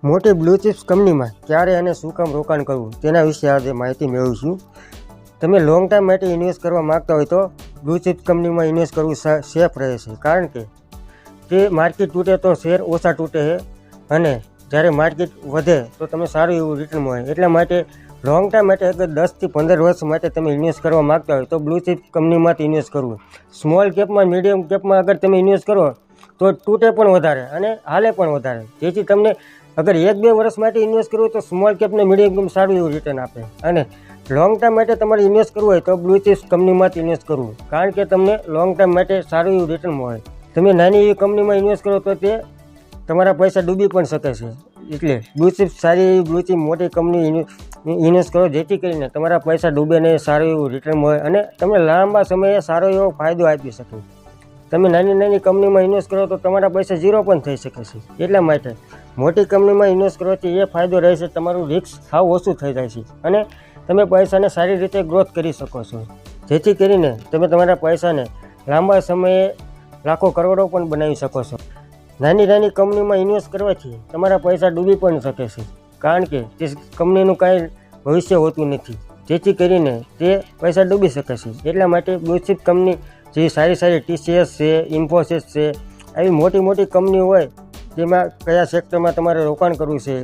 મોટી blue chips કંપનીમાં ક્યારે અને શું કામ રોકાણ કરવું તેના વિશે આજે માહિતી મેળવીશું. તમે લોંગ ટાઈમ માટે ઇન્વેસ્ટ કરવા માગતા હોય તો બ્લુ ચિપ્સ કંપનીમાં ઇન્વેસ્ટ કરવું સેફ રહે છે, કારણ કે તે માર્કેટ તૂટે તો શેર ઓછા તૂટે છે અને જ્યારે માર્કેટ વધે તો તમે સારું એવું રિટર્ન મળે. એટલા માટે લોંગ ટાઈમ માટે અગર 10 થી 15 વર્ષ માટે તમે ઇન્વેસ્ટ કરવા માગતા હોય તો બ્લુ ચિપ્સ કંપનીમાંથી ઇન્વેસ્ટ કરવું. સ્મોલ કેપમાં, મીડિયમ કેપમાં અગર તમે ઇન્વેસ્ટ કરો તો તૂટે પણ વધારે અને હાલે પણ વધારે. જેથી તમને અગર 1-2 વર્ષ માટે ઇન્વેસ્ટ કરવું તો સ્મોલ કેપ ને મીડિયમ કેપ સારું એવું રિટર્ન આપે. અને લોંગ ટાઈમ માટે તમારે ઇન્વેસ્ટ કરવું હોય તો બ્લુ ચિપ્સ કંપનીમાંથી ઇન્વેસ્ટ કરવું, કારણ કે તમને લોંગ ટાઈમ માટે સારું એવું રિટર્ન મળે. તમે નાની એવી કંપનીમાં ઇન્વેસ્ટ કરો તો તે તમારા પૈસા ડૂબી પણ શકે છે. એટલે બ્લુ ચિપ્સ સારી એવી બ્લુ ચિપ મોટી કંપની ઇન્વેસ્ટ કરો, જેથી કરીને તમારા પૈસા ડૂબે ને સારું એવું રિટર્ન મળે અને તમને લાંબા સમયે સારો એવો ફાયદો આપી શકે. તમે નાની કંપનીમાં ઇન્વેસ્ટ કરો તો તમારા પૈસા ઝીરો પણ થઈ શકે છે. એટલા માટે મોટી કંપનીમાં ઇન્વેસ્ટ કરવાથી એ ફાયદો રહે છે, તમારું રિસ્ક સાવ ઓછું થઈ જાય છે અને તમે પૈસાને સારી રીતે ગ્રોથ કરી શકો છો. જેથી કરીને તમે તમારા પૈસાને લાંબા સમયે લાખો કરોડો પણ બનાવી શકો છો. નાની કંપનીમાં ઇન્વેસ્ટ કરવાથી તમારા પૈસા ડૂબી પણ શકે છે, કારણ કે તે કંપનીનું કાંઈ ભવિષ્ય હોતું નથી, જેથી કરીને તે પૈસા ડૂબી શકે છે. એટલા માટે બ્લુ ચિપ કંપની જે સારી TCS છે, ઇન્ફોસિસ છે, આવી મોટી કંપની હોય જેમાં કયા સેક્ટરમાં તમારે રોકાણ કરવું છે,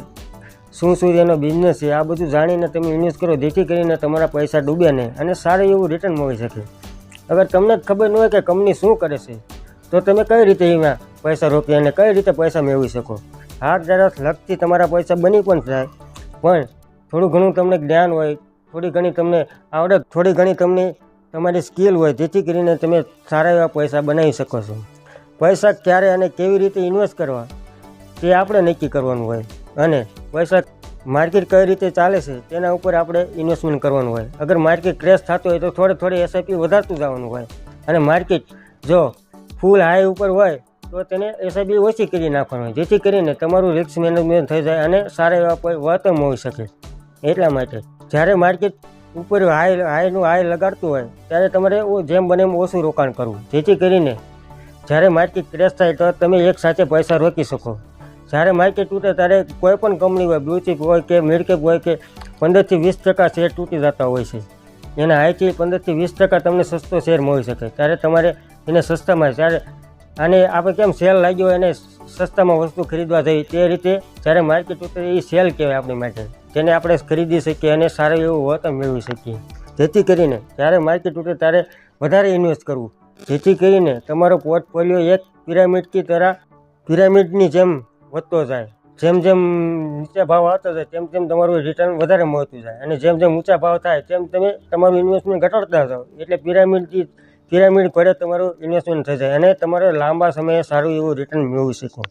શું એનો બિઝનેસ છે, આ બધું જાણીને તમે ઇન્વેસ્ટ કરો, જેથી કરીને તમારા પૈસા ડૂબે નહીં અને સારું એવું રિટર્ન મળી શકે. અગર તમને ખબર ન હોય કે કંપની શું કરે છે તો તમે કઈ રીતે એમાં પૈસા રોકી અને કઈ રીતે પૈસા મેળવી શકો. હા, જરા લગથી તમારા પૈસા બની પણ જાય, પણ થોડું ઘણું તમને જ્ઞાન હોય, થોડી ઘણી તમને આવડત, થોડી ઘણી તમને તમારી સ્કિલ હોય, જેથી કરીને તમે સારા એવા પૈસા બનાવી શકો છો. પૈસા ક્યારે અને કેવી રીતે ઇન્વેસ્ટ કરવા તે આપણે નક્કી કરવાનું હોય અને પૈસા માર્કેટ કઈ રીતે ચાલે છે તેના ઉપર આપણે ઇન્વેસ્ટમેન્ટ કરવાનું હોય. અગર માર્કેટ ક્રેશ થતું હોય તો થોડી SIP વધારતું જવાનું હોય અને માર્કેટ જો ફૂલ હાઈ ઉપર હોય તો તેને SIP ઓછી કરી નાખવાનું હોય, જેથી કરીને તમારું રિસ્ક મેનેજમેન્ટ થઈ જાય અને સારા એવા વળતર મળી શકે. એટલા માટે જ્યારે માર્કેટ ઉપર હાઈ લગાડતું હોય ત્યારે તમારે જેમ બને એમ ઓછું રોકાણ કરવું, જેથી કરીને જ્યારે માર્કેટ ક્રેશ થાય તો તમે એક સાથે પૈસા રોકી શકો. જ્યારે માર્કેટ તૂટે ત્યારે કોઈ પણ કંપની હોય, બ્લુ ચિપ હોય કે મિડ કેપ હોય, કે 15 થી 20% શેર તૂટી જતા હોય છે. એના હાઈથી 15 થી 20% તમને સસ્તો શેર મળી શકે. ત્યારે તમારે એને સસ્તામાં, જ્યારે આને આપણે કેમ સેલ લાગ્યો હોય અને સસ્તામાં વસ્તુ ખરીદવા જઈએ તે રીતે જ્યારે માર્કેટ ઉતરે એ સેલ કહેવાય આપણી માટે, જેને આપણે ખરીદી શકીએ અને સારું એવું વળતર મેળવી શકીએ. જેથી કરીને જ્યારે માર્કેટ ઉતરે ત્યારે વધારે ઇન્વેસ્ટ કરવું, જેથી કરીને તમારો પોર્ટફોલિયો એક પિરામિડની જેમ વધતો જાય. જેમ નીચે ભાવ આવતો જાય તેમ તમારું રિટર્ન વધારે મળતું જાય અને જેમ ઊંચા ભાવ થાય તેમ તમે તમારું ઇન્વેસ્ટમેન્ટ ઘટાડતા જાઓ. એટલે પિરામિડ પડે તમારું ઇન્વેસ્ટમેન્ટ થઈ જાય અને તમારે લાંબા સમયે સારું એવું રિટર્ન મેળવી શકો.